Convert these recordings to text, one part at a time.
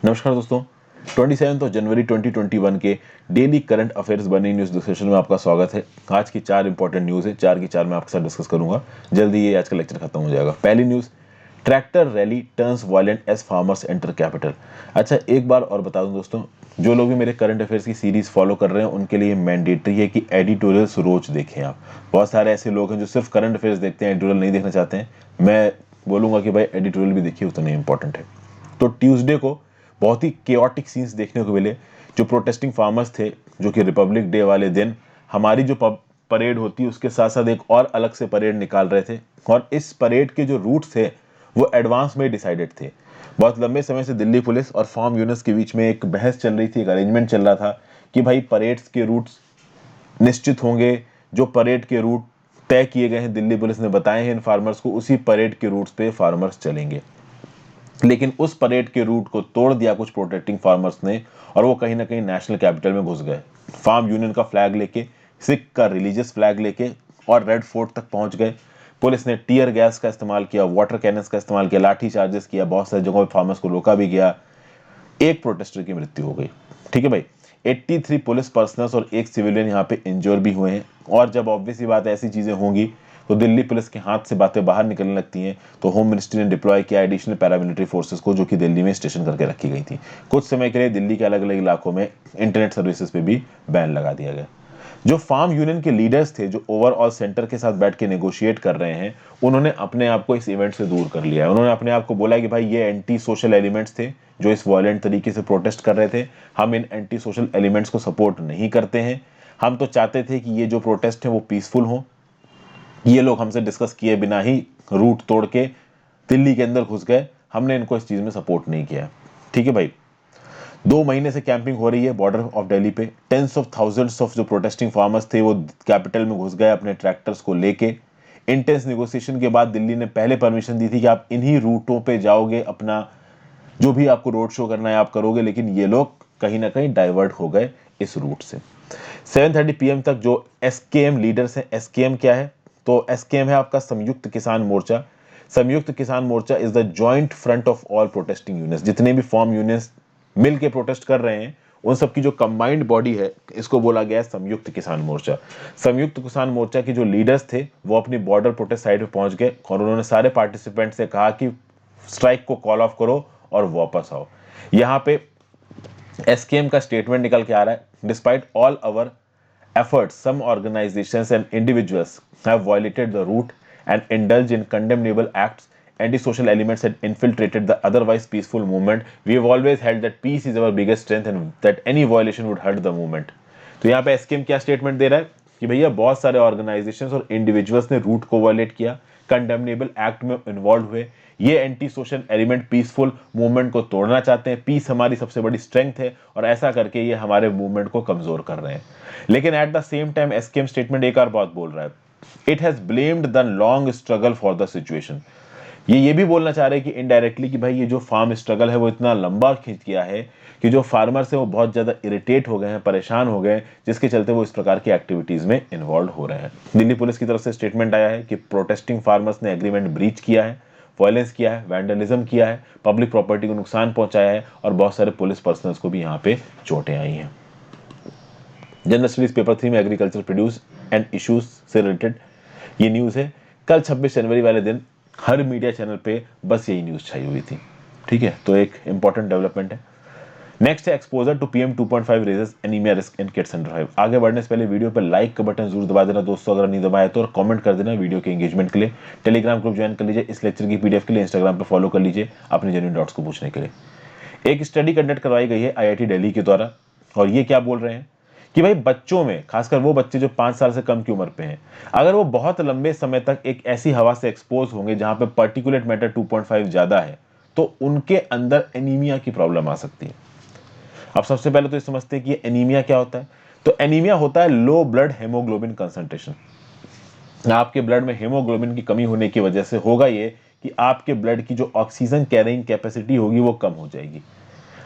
नमस्कार दोस्तों, 27 जनवरी 2021 के daily current affairs burning news discussion में आपका स्वागत है। आज की 4 इंपॉर्टेंट न्यूज़ है, 4 की 4 मैं आपके साथ डिस्कस करूंगा। जल्दी ये आज का लेक्चर खत्म हो जाएगा। पहली news, tractor rally turns violent as farmers enter capital. अच्छा, एक बार और बता दूं दोस्तों, जो लोग भी मेरे करंट अफेयर्स की सीरीज फॉलो कर रहे हैं उनके लिए मैंडेटरी है कि एडिटोरियल्स रोज देखें आप। बहुत सारे ऐसे लोग हैं जो सिर्फ करंट अफेयर्स देखते हैं, एडिटोरियल नहीं देखना चाहते हैं। मैं बोलूंगा कि भाई एडिटोरियल भी देखिए, उतना इंपॉर्टेंट है। तो ट्यूसडे को बहुत ही केओटिक सीन्स देखने को मिले। जो प्रोटेस्टिंग फार्मर्स थे, जो कि रिपब्लिक डे वाले दिन हमारी जो परेड होती है उसके साथ साथ एक और अलग से परेड निकाल रहे थे, और इस परेड के जो रूट थे वो एडवांस में डिसाइडेड थे। बहुत लंबे समय से दिल्ली पुलिस और फार्म यूनिट्स के बीच में एक बहस चल रही थी, एक अरेंजमेंट चल रहा था कि भाई परेड्स के रूट्स निश्चित होंगे। जो परेड के रूट तय किए गए हैं, दिल्ली पुलिस ने बताए हैं इन फार्मर्स को, उसी परेड के रूट्स पे फार्मर्स चलेंगे। लेकिन उस परेड के रूट को तोड़ दिया कुछ प्रोटेक्टिंग फार्मर्स ने, और वो कहीं ना कहीं नेशनल कैपिटल में घुस गए। फार्म यूनियन का फ्लैग लेके, सिख का रिलीजियस फ्लैग लेके, और रेड फोर्ट तक पहुंच गए। पुलिस ने टीयर गैस का इस्तेमाल किया, वाटर कैनन्स का इस्तेमाल किया, लाठी चार्जेस किया, बहुत सारी जगहों पर फार्मर्स को रोका भी गया। एक प्रोटेस्टर की मृत्यु हो गई। ठीक है भाई, 83 पुलिस पर्सनल्स और एक सिविलियन यहाँ पे इंजोर भी हुए हैं। और जब ऑब्वियस ही बात है, ऐसी चीजें होंगी तो दिल्ली पुलिस के हाथ से बातें बाहर निकलने लगती हैं। तो होम मिनिस्ट्री ने डिप्लॉय किया एडिशनल पैरामिलिट्री फोर्सेस को, जो कि दिल्ली में स्टेशन करके रखी गई थी। कुछ समय के लिए दिल्ली के अलग अलग इलाकों में इंटरनेट सर्विसेज पे भी बैन लगा दिया गया। जो फार्म यूनियन के लीडर्स थे, जो ओवरऑल सेंटर के साथ बैठ के नेगोशिएट कर रहे हैं, उन्होंने अपने आप को इस इवेंट से दूर कर लिया है। उन्होंने अपने आप को बोला कि भाई ये एंटी सोशल एलिमेंट्स थे जो इस वायलेंट तरीके से प्रोटेस्ट कर रहे थे। हम इन एंटी सोशल एलिमेंट्स को सपोर्ट नहीं करते हैं। हम तो चाहते थे कि ये जो प्रोटेस्ट है वो पीसफुल हो। ये लोग हमसे डिस्कस किए बिना ही रूट तोड़ के दिल्ली के अंदर घुस गए। हमने इनको इस चीज में सपोर्ट नहीं किया। ठीक है भाई, 2 महीने से कैंपिंग हो रही है बॉर्डर ऑफ दिल्ली पे। टेंस ऑफ थाउजेंड्स ऑफ जो प्रोटेस्टिंग फार्मर्स थे वो कैपिटल में घुस गए अपने ट्रैक्टर्स को लेके। इंटेंस नेगोशिएशन के बाद दिल्ली ने पहले परमिशन दी थी कि आप इन्हीं रूटों पे जाओगे, अपना जो भी आपको रोड शो करना है आप करोगे। लेकिन ये लोग कहीं ना कहीं डाइवर्ट हो गए इस रूट से। 7:30 PM तक जो एसकेएम लीडर्स हैं, एसकेएम क्या है? तो एसकेएम है आपका संयुक्त Kisan Morcha. Samyukt Kisan Morcha is the joint front of all protesting unions. जितने भी फॉर्म यूनियंस मिल के प्रोटेस्ट कर रहे हैं, उन सबकी जो कंबाइंड बॉडी है, इसको बोला गया है संयुक्त किसान मोर्चा। संयुक्त किसान मोर्चा की जो लीडर्स थे वो अपनी बॉर्डर प्रोटेस्ट साइड पे पहुंच गए, और उन्होंने सारे पार्टिसिपेंट से कहा कि स्ट्राइक को कॉल ऑफ करो और वापस आओ। यहाँ पे एसकेएम का स्टेटमेंट निकल के आ रहा है, despite all our efforts, some organizations and individuals have violated the route and indulged in condemnable acts. Anti-social elements had infiltrated the otherwise peaceful movement. We have always held that peace is our biggest strength and that any violation would hurt the movement. तो यहाँ पे SKM क्या statement दे रहा है कि भैया बहुत सारे ऑर्गेनाइजेशंस और इंडिविजुअल्स ने रूट को वायलेट किया, कंडेमनेबल एक्ट में इन्वॉल्व हुए। ये anti social element peaceful movement को तोड़ना चाहते हैं। पीस हमारी सबसे बड़ी स्ट्रेंथ है, और ऐसा करके ये हमारे मूवमेंट को कमजोर कर रहे हैं। लेकिन at the same time SKM statement एक और बात बोल रहा है, it has blamed the long struggle for the situation. ये भी बोलना चाह रहे हैं कि इनडायरेक्टली कि भाई ये जो फार्म स्ट्रगल है वो इतना लंबा खींच गया है कि जो फार्मर्स है वो बहुत ज्यादा इरिटेट हो गए हैं, परेशान हो गए, जिसके चलते वो इस प्रकार की एक्टिविटीज में इन्वॉल्व हो रहे हैं। दिल्ली पुलिस की तरफ से स्टेटमेंट आया है कि प्रोटेस्टिंग फार्मर्स ने एग्रीमेंट ब्रीच किया है, वायलेंस किया है, वैंडलिज्म किया है, पब्लिक प्रॉपर्टी को नुकसान पहुंचाया है, और बहुत सारे पुलिस पर्सनल्स को भी यहाँ पे चोटें आई हैं। जनरल स्टडीज पेपर 3 में एग्रीकल्चर प्रोड्यूस एंड इश्यूज से रिलेटेड ये न्यूज़ है। कल 26 जनवरी वाले दिन हर मीडिया चैनल पे बस यही न्यूज़ छाई हुई थी। ठीक है, तो एक इंपॉर्टेंट डेवलपमेंट है। नेक्स्ट है exposure to PM 2.5 raises anaemia risk in kids under 5। आगे बढ़ने से पहले वीडियो पर लाइक का बटन जरूर दबा देना दोस्तों, अगर नहीं दबाया तो, और कमेंट कर देना वीडियो के एंगेजमेंट के लिए। टेलीग्राम ग्रुप ज्वाइन कर लीजिए इस लेक्चर की PDF के लिए, इंस्टाग्राम पर फॉलो कर लीजिए अपने जेन्युइन डाउट्स को पूछने के लिए। एक स्टडी कंडक्ट करवाई गई है IIT दिल्ली के द्वारा, और ये क्या बोल रहे हैं कि भाई बच्चों में, खासकर वो बच्चे जो 5 साल से कम की उम्र पे हैं, अगर वो बहुत लंबे समय तक एक ऐसी हवा से एक्सपोज होंगे जहां पे पार्टिकुलेट मैटर 2.5 ज्यादा है, तो उनके अंदर एनीमिया की प्रॉब्लम आ सकती है। अब सबसे पहले तो ये समझते हैं कि एनीमिया क्या होता है। तो एनीमिया होता है लो ब्लड हेमोग्लोबिन कंसंट्रेशन। आपके ब्लड में हेमोग्लोबिन की कमी होने की वजह से होगा ये कि आपके ब्लड की जो ऑक्सीजन कैरिंग कैपेसिटी होगी वो कम हो जाएगी।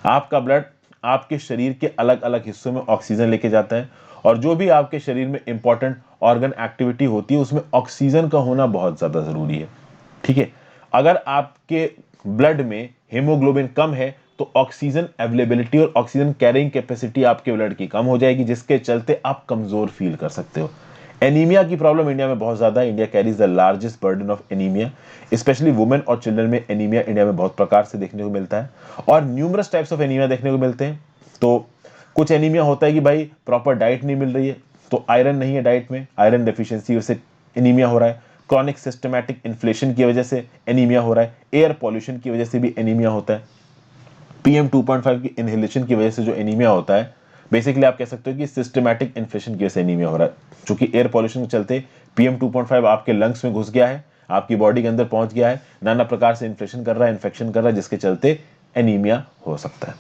आपका ब्लड आपके शरीर के अलग अलग हिस्सों में ऑक्सीजन लेके जाता है, और जो भी आपके शरीर में इंपॉर्टेंट ऑर्गन एक्टिविटी होती है उसमें ऑक्सीजन का होना बहुत ज्यादा जरूरी है। ठीक है, अगर आपके ब्लड में हेमोग्लोबिन कम है तो ऑक्सीजन अवेलेबिलिटी और ऑक्सीजन कैरिंग कैपेसिटी आपके ब्लड की कम हो जाएगी, जिसके चलते आप कमजोर फील कर सकते हो। एनीमिया की प्रॉब्लम इंडिया में बहुत ज्यादा है। India carries the largest burden of anaemia, specially women और चिल्ड्रन में एनीमिया इंडिया में बहुत प्रकार से देखने को मिलता है और न्यूमरस टाइप्स ऑफ एनीमिया देखने को मिलते हैं। तो कुछ एनीमिया होता है कि भाई प्रॉपर डाइट नहीं मिल रही है, तो आयरन नहीं है डाइट में, आयरन डेफिशिएंसी से एनीमिया हो रहा है। क्रॉनिक सिस्टमैटिक इन्फ्लेशन की वजह से एनीमिया हो रहा है। एयर पॉल्यूशन की वजह से भी एनीमिया होता है। PM 2.5 की इनहेलेशन की वजह से जो एनीमिया होता है, बेसिकली आप कह सकते हो कि सिस्टमैटिक इन्फ्लेशन की वजह से एनीमिया हो रहा है, क्योंकि एयर पॉल्यूशन के चलते PM 2.5 आपके लंग्स में घुस गया है, आपकी बॉडी के अंदर पहुंच गया है, नाना प्रकार से इन्फ्लेशन कर रहा है, इन्फेक्शन कर रहा है, जिसके चलते एनीमिया हो सकता है।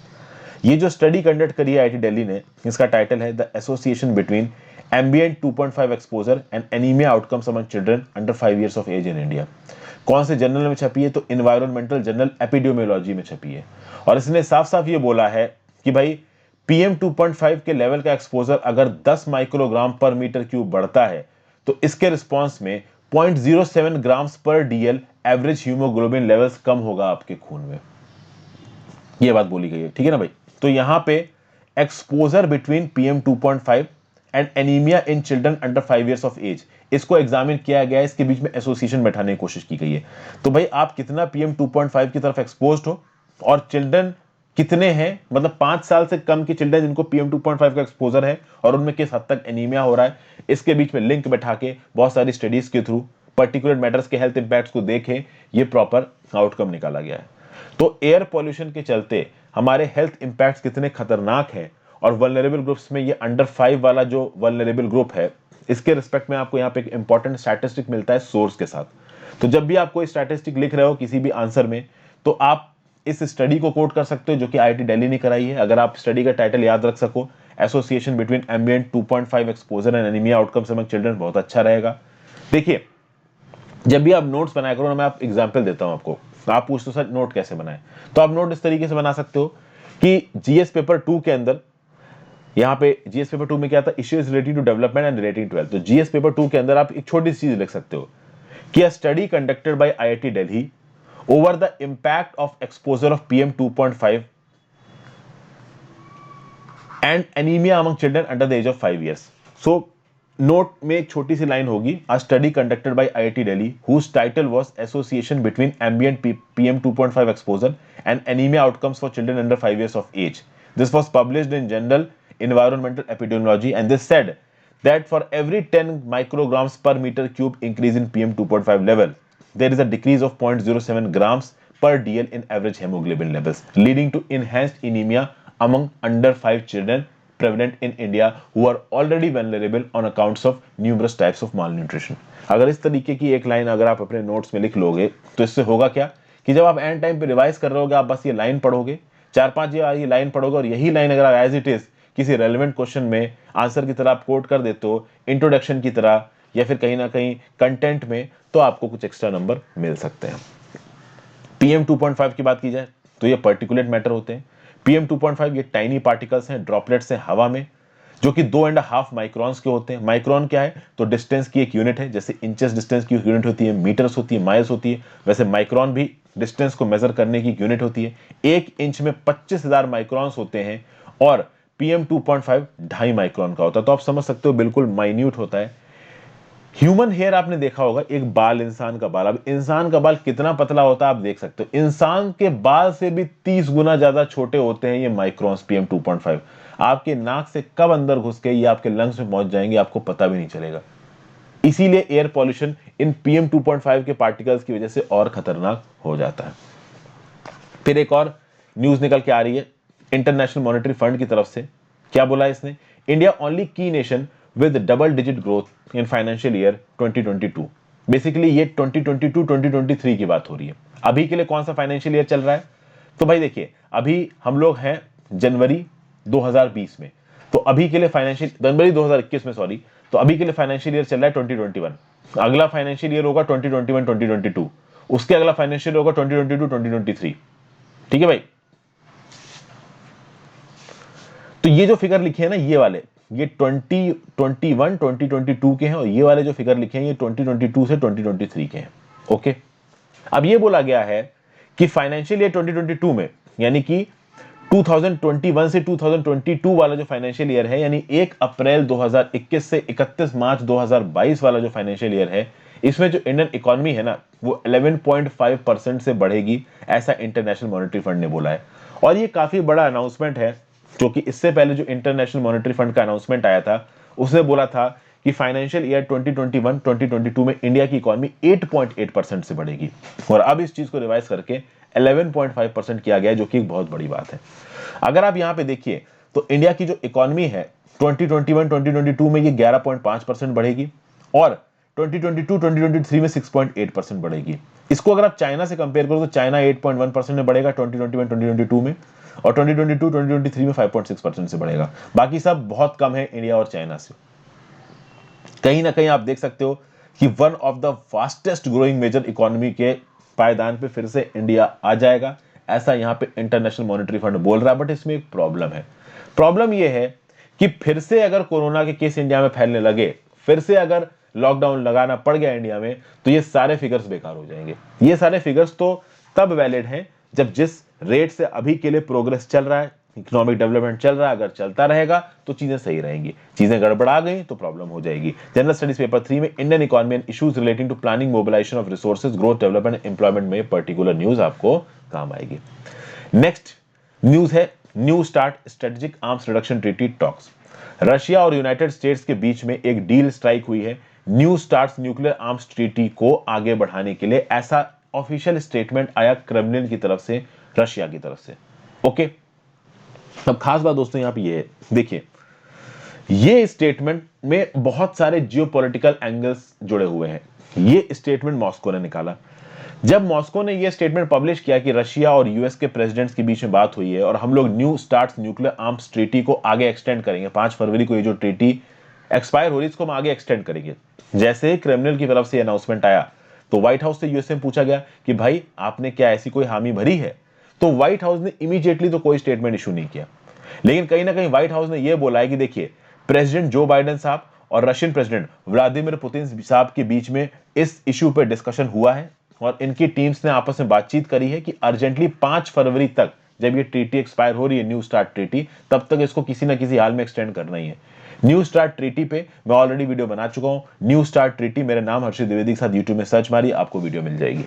ये जो स्टडी कंडक्ट करी है आईआईटी दिल्ली ने, इसका टाइटल है the association between ambient 2.5 exposure and anaemia outcomes among children under 5 years of age in India. कौन से जर्नल में छपी है? तो इन्वायरमेंटल जर्नल एपिडेमियोलॉजी में छपी है। और इसने साफ साफ ये बोला है कि भाई PM 2.5 के लेवल का एक्सपोजर अगर 10 माइक्रोग्राम पर मीटर क्यूब बढ़ता है तो इसके रिस्पॉन्स में 0.07 ग्राम्स पर DL एवरेज हीमोग्लोबिन लेवल्स कम होगा आपके खून में। ये बात बोली गई है, ठीक है ना भाई। तो यहां पे exposure between PM 2.5 and anaemia in children under 5 years of age, इसको एग्जामिन किया गया है, इसके बीच में एसोसिएशन बैठाने की कोशिश की गई है। तो भाई आप कितना PM 2.5 की तरफ एक्सपोज्ड हो और चिल्ड्रन कितने हैं, मतलब 5 साल से कम के चिल्ड्रन जिनको PM 2.5 का एक्सपोजर है और उनमें किस हद तक एनीमिया हो रहा है, इसके बीच में लिंक बैठा के बहुत सारी स्टडीज के थ्रू पर्टिकुलर मैटर्स के हेल्थ इंपैक्ट्स को देखे ये प्रॉपर आउटकम निकाला गया है। तो एयर पॉल्यूशन के चलते हमारे हेल्थ इंपैक्ट्स कितने खतरनाक हैं और वल्नरेबल ग्रुप्स में ये अंडर 5 वाला जो वल्नरेबल ग्रुप है, इसके रिस्पेक्ट में आपको यहाँ पे एक इंपॉर्टेंट स्टैटिस्टिक मिलता है सोर्स के साथ। तो जब भी आप कोई स्टैटिस्टिक लिख रहे हो किसी भी आंसर में, तो आप इस स्टडी को कोट कर सकते हो जो कि आईआईटी दिल्ली ने कराई है। अगर आप स्टडी का टाइटल याद रख सको, association between ambient 2.5 exposure and anaemia outcomes among children, बहुत अच्छा रहेगा। देखिए, जब भी आप नोट्स बनाया करो ना, मैं आप एग्जांपल देता हूं आपको। आप पूछते हो सर नोट कैसे बनाए, तो आप नोट इस तरीके से बना सकते हो कि जीएस पेपर 2 के अंदर, यहाँ पे जीएस पेपर 2 में क्या था, issues related to development and relating to health. तो जीएस पेपर 2 के अंदर आप एक छोटी सी चीज लिख सकते हो कि a study conducted by IIT Delhi over the impact of exposure of PM 2.5 and anaemia among children under the age of 5 years. So note में एक छोटी सी लाइन होगी, a study conducted by IIT Delhi whose title was association between ambient PM 2.5 exposure and anaemia outcomes for children under 5 years of age. This was published in journal environmental epidemiology and they said that for every 10 micrograms per meter cube increase in PM 2.5 level there is a decrease of 0.07 grams per DL in average hemoglobin levels leading to enhanced anemia among under 5 children prevalent in India who are already vulnerable on accounts of numerous types of malnutrition। अगर इस तरीके की एक line अगर आप अपने notes में लिख लोगे तो इससे होगा क्या कि जब आप एंड टाइम पे रिवाइज कर रहे होगे, आप बस ये लाइन पढ़ोगे, 4-5 ये लाइन पढ़ोगे और यही लाइन अगर आप एज इट इज किसी रेलेवेंट क्वेश्चन में आंसर की तरह आप कोट कर देते हो, इंट्रोडक्शन की तरह या फिर कहीं ना कहीं कंटेंट में, तो आपको कुछ एक्स्ट्रा नंबर मिल सकते हैं। PM 2.5 की बात की जाए तो ये पर्टिकुलेट मैटर होते हैं। PM 2.5 ये टाइनी पार्टिकल्स हैं, ड्रॉपलेट्स हैं हवा में, जो कि 2.5 माइक्रॉन्स के होते हैं। माइक्रॉन क्या है? तो डिस्टेंस की एक यूनिट है, जैसे इंचेस डिस्टेंस की यूनिट होती है, मीटर्स होती है, माइल्स होती है, वैसे माइक्रॉन भी डिस्टेंस को मेजर करने की यूनिट होती है। 1 इंच में 25,000 माइक्रॉन्स होते हैं और PM 2.5 2.5 माइक्रॉन का होता है। तो आप समझ सकते हो बिल्कुल माइन्यूट होता है। ह्यूमन हेयर आपने देखा होगा, एक बाल, इंसान का बाल, अब इंसान का बाल कितना पतला होता है आप देख सकते हो, इंसान के बाल से भी 30 गुना ज्यादा छोटे होते हैं ये माइक्रॉन्स PM 2.5। आपके नाक से कब अंदर घुस के ये आपके लंग्स में पहुंच जाएंगे आपको पता भी नहीं चलेगा। इसीलिए एयर पॉल्यूशन इन PM 2.5 के पार्टिकल्स की वजह से और खतरनाक हो जाता है। फिर एक और न्यूज निकल के आ रही है इंटरनेशनल मॉनेटरी फंड की तरफ से। क्या बोला इसने? इंडिया ओनली की nation with double digit growth in financial year 2022। Basically ये 2022-2023 की बात हो रही है। अभी के लिए कौन सा फाइनेंशियल ईयर चल रहा है? तो भाई देखिए, अभी हम लोग हैं जनवरी 2020 में, तो अभी के लिए फाइनेंशियल जनवरी 2021 में, सॉरी, तो अभी के लिए फाइनेंशियल ईयर चल रहा है 2021। अगला फाइनेंशियल ईयर होगा 2021-2022, उसके अगला फाइनेंशियल होगा 2022-2023। ठीक है भाई। तो ये जो फिगर लिखे हैं ना, ये वाले, ये 2021-2022 के हैं और ये वाले जो फिगर लिखे हैं ये 2022 से 2023 के हैं। ओके, अब ये बोला गया है कि फाइनेंशियल ईयर 2022 में, यानी कि 2021 से 2022 वाला जो फाइनेंशियल ईयर है, यानी 1 अप्रैल 2021 से 31 मार्च 2022 वाला जो फाइनेंशियल ईयर है, इसमें जो इंडियन इकोनॉमी है ना, वो 11.5% से बढ़ेगी, ऐसा इंटरनेशनल मॉनेटरी फंड ने बोला है। और ये काफी बड़ा अनाउंसमेंट है, क्योंकि इससे पहले जो इंटरनेशनल मॉनेटरी फंड का अनाउंसमेंट आया था, उसने बोला था कि फाइनेंशियल ईयर 2021-2022 में इंडिया की इकोनॉमी 8.8% से बढ़ेगी, और अब इस चीज को रिवाइज करके 11.5% किया गया, जो कि एक बहुत बड़ी बात है। अगर आप यहां पे देखिए तो इंडिया की जो इकोनॉमी है 2021-2022 में ये 11.5% बढ़ेगी, और 2022-2023 में 6.8% बढ़ेगी। इसको अगर आप चाइना से कंपेयर करो तो चाइना 8.1% में बढ़ेगा 2021-2022 में, और 2022-2023 में 5.6% से बढ़ेगा। बाकी सब बहुत कम है इंडिया और चाइना से। कहीं ना कहीं आप देख सकते हो कि one of the fastest growing major economy के पायदान पे फिर से इंडिया आ जाएगा, ऐसा यहां पे इंटरनेशनल मॉनेटरी फंड बोल रहा है। बट इसमें एक प्रॉब्लम है। प्रॉब्लम यह है कि फिर से अगर कोरोना के केस इंडिया में फैलने लगे, फिर से अगर लॉकडाउन लगाना पड़ गया इंडिया में, तो ये सारे फिगर्स बेकार हो जाएंगे। ये सारे फिगर्स तो तब वैलिड हैं जब जिस रेट से अभी के लिए प्रोग्रेस चल रहा है, इकोनॉमिक डेवलपमेंट चल रहा है, अगर चलता रहेगा तो चीजें सही रहेंगी। चीजें गड़बड़ा गई तो प्रॉब्लम हो जाएगी। जनरल स्टडीज पेपर 3 में Indian economy and issues relating to planning, mobilisation of resources, growth, development, employment में पर्टिकुलर न्यूज आपको काम आएगी। नेक्स्ट न्यूज है new start strategic arms reduction treaty talks. Russia और यूनाइटेड स्टेट्स के बीच में एक डील स्ट्राइक हुई है new start nuclear arms treaty को आगे बढ़ाने के लिए, ऐसा ऑफिशियल स्टेटमेंट आया क्रेमलिन की तरफ से, रशिया की तरफ से। ओके, अब खास बात दोस्तों यहां पे ये है, देखिए ये स्टेटमेंट में बहुत सारे जियोपॉलिटिकल एंगल्स जुड़े हुए हैं। ये स्टेटमेंट मॉस्को ने निकाला। जब मॉस्को ने यह स्टेटमेंट पब्लिश किया कि रशिया और यूएस के प्रेसिडेंट्स के बीच में बात हुई है और हम लोग new start nuclear arms treaty को आगे एक्सटेंड करेंगे, 5 फरवरी को ये जो ट्रीटी एक्सपायर हो रही है इसको हम आगे एक्सटेंड करेंगे। जैसे ही क्रेमलिन की तरफ से अनाउंसमेंट आया तो व्हाइट हाउस से यूएसए में पूछा गया कि भाई आपने क्या ऐसी कोई हामी भरी है, तो व्हाइट हाउस ने इमीडिएटली तो कोई स्टेटमेंट इशू नहीं किया। लेकिन कहीं ना कहीं व्हाइट हाउस ने यह बोला है कि देखिए प्रेसिडेंट जो बाइडेन साहब और रशियन प्रेसिडेंट व्लादिमीर पुतिन साहब के बीच में इस इशू पर डिस्कशन हुआ है, और इनकी टीम्स ने आपस में बातचीत करी है कि अर्जेंटली 5 फरवरी तक जब ये ट्रीटी एक्सपायर हो रही है न्यू स्टार्ट ट्रीटी, तब तक इसको किसी ना किसी हाल में एक्सटेंड करना ही है। न्यू स्टार्ट ट्रीटी पे मैं ऑलरेडी वीडियो बना चुका हूं। न्यू स्टार्ट ट्रीटी, मेरे नाम हर्षित द्विवेदी के साथ यूट्यूब में सर्च मारिए, आपको वीडियो मिल जाएगी।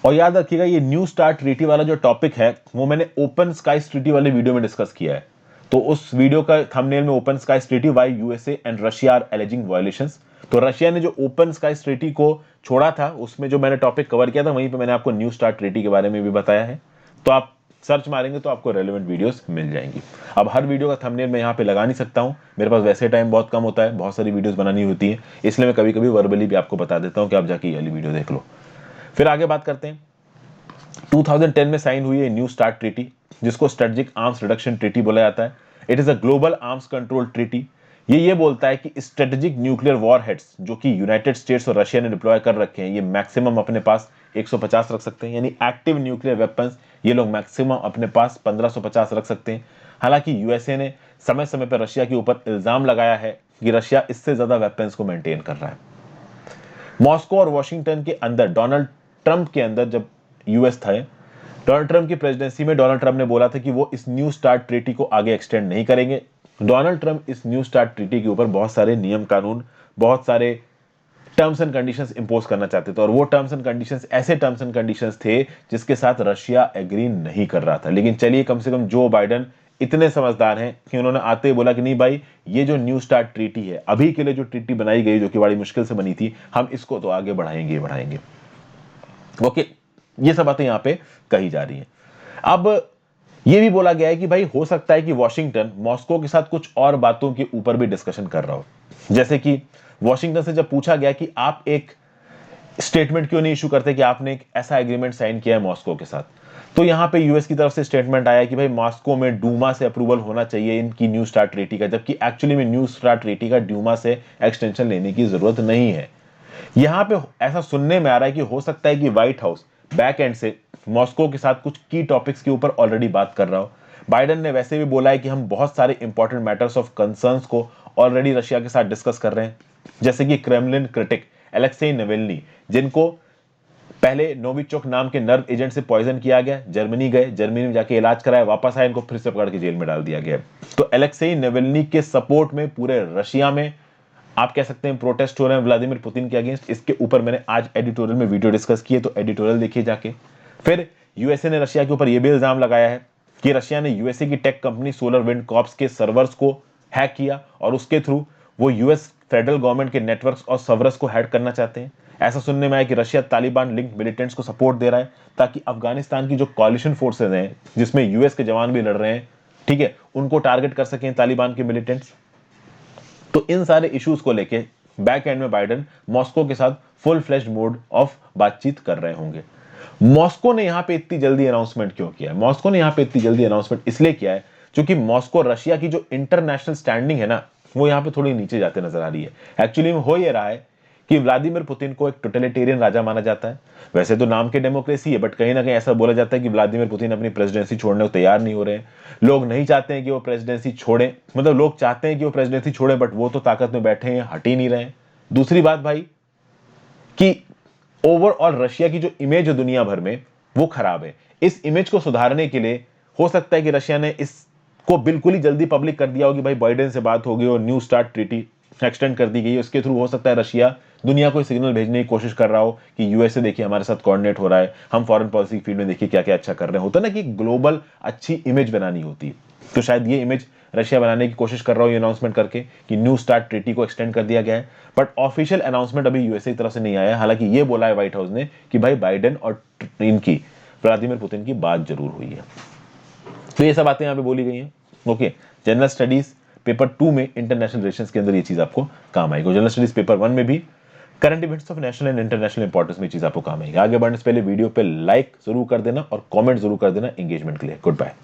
और याद रखिएगा ये न्यू स्टार्ट ट्रीटी वाला जो टॉपिक है वो मैंने ओपन स्काईज ट्रीटी वाले वीडियो में डिस्कस किया है। तो उस वीडियो का थंबनेल में open skies treaty why USA and Russia are alleging violations, तो रशिया ने जो ओपन स्काईज ट्रीटी को छोड़ा था उसमें जो मैंने टॉपिक कवर किया था वहीं पे मैंने आपको न्यू स्टार्ट ट्रीटी के बारे में भी बताया है। तो आप सर्च मारेंगे तो आपको रेलेवेंट वीडियोस मिल जाएंगी। अब हर वीडियो का थंबनेल मैं यहाँ पे लगा नहीं सकता हूँ, मेरे पास वैसे टाइम बहुत कम होता है, बहुत सारी वीडियोस बनानी होती है, इसलिए मैं कभी कभी वर्बली भी आपको बता देता हूँ कि आप जाके ये वाली वीडियो देख लो। फिर आगे बात करते हैं। 2010 में साइन हुई है न्यू स्टार्ट ट्रीटी, जिसको स्ट्रेटेजिक आर्म्स रिडक्शन ट्रीटी बोला जाता है। It is a global arms control treaty. ये बोलता है कि स्ट्रेटेजिक न्यूक्लियर वॉरहेड्स जो कि यूनाइटेड स्टेट्स और रशिया ने डिप्लॉय कर रखे हैं, ये मैक्सिमम अपने पास 150 रख सकते हैं, यानी एक्टिव न्यूक्लियर वेपन्स ये लोग मैक्सिमम अपने पास 1550 रख सकते हैं। हालांकि यूएसए ने समय समय पर रशिया के ऊपर इल्जाम लगाया है कि रशिया इससे ज्यादा वेपन्स को मेंटेन कर रहा है। मॉस्को और वॉशिंगटन के अंदर डोनाल्ड ट्रंप के अंदर जब यूएस था, डोनाल्ड ट्रंप की प्रेसिडेंसी में डोनाल्ड ट्रंप ने बोला था कि वो इस न्यू स्टार्ट ट्रीटी को आगे एक्सटेंड नहीं करेंगे। डोनाल्ड ट्रंप इस न्यू स्टार्ट ट्रीटी के ऊपर बहुत सारे नियम कानून, बहुत सारे टर्म्स एंड कंडीशंस इंपोज करना चाहते थे, और वो टर्म्स एंड कंडीशंस ऐसे टर्म्स एंड कंडीशंस थे जिसके साथ रशिया एग्री नहीं कर रहा था। लेकिन चलिए कम से कम जो बाइडेन इतने समझदार हैं कि उन्होंने आते ही बोला कि नहीं भाई, ये जो न्यू स्टार्ट ट्रीटी है, अभी के लिए जो ट्रीटी बनाई गई जो कि बड़ी मुश्किल से बनी थी, हम इसको तो आगे बढ़ाएंगे। ओके, ये सब बातें यहां पे कही जा रही हैं। अब ये भी बोला गया है कि भाई हो सकता है कि वॉशिंगटन मॉस्को के साथ कुछ और बातों के ऊपर भी डिस्कशन कर रहा हो। जैसे कि वॉशिंगटन से जब पूछा गया कि आप एक स्टेटमेंट क्यों नहीं इशू करते कि आपने एक ऐसा एग्रीमेंट साइन किया है मॉस्को के साथ, तो यहां पे यूएस की तरफ से स्टेटमेंट आया कि भाई मॉस्को में डूमा से अप्रूवल होना चाहिए इनकी न्यू स्टार्ट ट्रीटी का, जबकि एक्चुअली में न्यू स्टार्ट ट्रीटी का डूमा से एक्सटेंशन लेने की जरूरत नहीं है। यहां पे ऐसा सुनने में आ रहा है कि हो सकता है कि व्हाइट हाउस बैक एंड से मॉस्को के साथ कुछ की टॉपिक्स के ऊपर ऑलरेडी बात कर रहा हो। बाइडेन ने वैसे भी बोला है कि हम बहुत सारे इंपॉर्टेंट मैटर्स ऑफ कंसर्न्स को ऑलरेडी रशिया के साथ डिस्कस कर रहे हैं, जैसे कि क्रेमलिन क्रिटिक एलेक्सेई नावल्नी, जिनको पहले नोविचोक नाम के नर्व एजेंट से पॉइजन किया गया, जर्मनी गए, जर्मनी में जाके इलाज कराया, वापस आए, इनको फिर से पकड़ के जेल में डाल दिया गया। तो अलेक्सेई नावल्नी के सपोर्ट में पूरे रशिया में आप कह सकते हैं प्रोटेस्ट हो रहे हैं व्लादिमीर पुतिन के अगेंस्ट। इसके ऊपर मैंने आज एडिटोरियल में वीडियो डिस्कस किए, तो एडिटोरियल देखिए जाके। फिर यूएसए ने रशिया के ऊपर यह भी इल्जाम लगाया है कि रशिया ने यूएसए की tech company solar wind corps के सर्वर्स को हैक किया और उसके थ्रू वो यूएस फेडरल गवर्नमेंट के नेटवर्क्स और सर्वर्स को हैक करना चाहते हैं। ऐसा सुनने में आया कि रशिया तालिबान लिंक मिलिटेंट्स को सपोर्ट दे रहा है ताकि अफगानिस्तान की जो कॉलिशन फोर्सेज हैं जिसमें यूएस के जवान भी लड़ रहे हैं, ठीक है, उनको टारगेट कर सकें तालिबान के मिलिटेंट्स। तो इन सारे इश्यूज को लेके बैक एंड में बाइडेन मॉस्को के साथ फुल फ्लेश्ड मोड ऑफ बातचीत कर रहे होंगे। मॉस्को ने यहां पे इतनी जल्दी अनाउंसमेंट क्यों किया है? मॉस्को ने यहां पे इतनी जल्दी अनाउंसमेंट इसलिए किया है क्योंकि मॉस्को रशिया की जो इंटरनेशनल स्टैंडिंग है ना, वो यहां पे थोड़ी नीचे जाते नजर आ रही है। एक्चुअली में हो ये रहा है कि व्लादिमीर पुतिन को एक टोटलिटेरियन राजा माना जाता है। वैसे तो नाम की डेमोक्रेसी है, बट कहीं ना कहीं ऐसा बोला जाता है कि व्लादिमीर पुतिन अपनी प्रेसिडेंसी छोड़ने को तैयार नहीं हो रहे हैं। लोग नहीं चाहते हैं कि वो प्रेसिडेंसी छोड़े, मतलब लोग चाहते हैं कि वो प्रेसिडेंसी छोड़े, बट वो तो ताकत में बैठे हैं, हट ही नहीं रहे हैं। दूसरी बात भाई कि ओवरऑल रशिया की जो इमेज है दुनिया भर में वो खराब है। इस इमेज को सुधारने के लिए हो सकता है कि रशिया ने इसको बिल्कुल ही जल्दी पब्लिक कर दिया हो कि भाई बाइडेन से बात हो गई और न्यू स्टार्ट ट्रीटी एक्सटेंड कर दी गई। उसके थ्रू हो सकता है रशिया दुनिया को सिग्नल भेजने की कोशिश कर रहा हो कि यूएसए देखिए हमारे साथ कोऑर्डिनेट हो रहा है, हम फॉरेन पॉलिसी फील्ड में देखिए क्या क्या अच्छा कर रहे हैं। होता ना कि ग्लोबल अच्छी इमेज बनानी होती है, तो शायद ये इमेज रशिया बनाने की कोशिश कर रहा हो ये अनाउंसमेंट करके कि न्यू स्टार्ट ट्रीटी को एक्सटेंड कर दिया गया है। बट ऑफिशियल अनाउंसमेंट अभी यूएसए की तरफ से नहीं आया। हालांकि ये बोला है व्हाइट हाउस ने कि भाई बाइडेन और इनकी व्लादिमीर पुतिन की बात जरूर हुई है। तो ये सब बातें यहाँ पे बोली गई हैं। ओके, जनरल स्टडीज पेपर 2 में इंटरनेशनल रिलेशंस के अंदर ये चीज आपको काम आएगी। जनरल स्टडीज पेपर 1 में भी current events of national and international importance में चीज आपको काम आएगी। आगे बढ़ने से पहले वीडियो पे लाइक जरूर कर देना और कमेंट जरूर कर देना एंगेजमेंट के लिए। Good bye.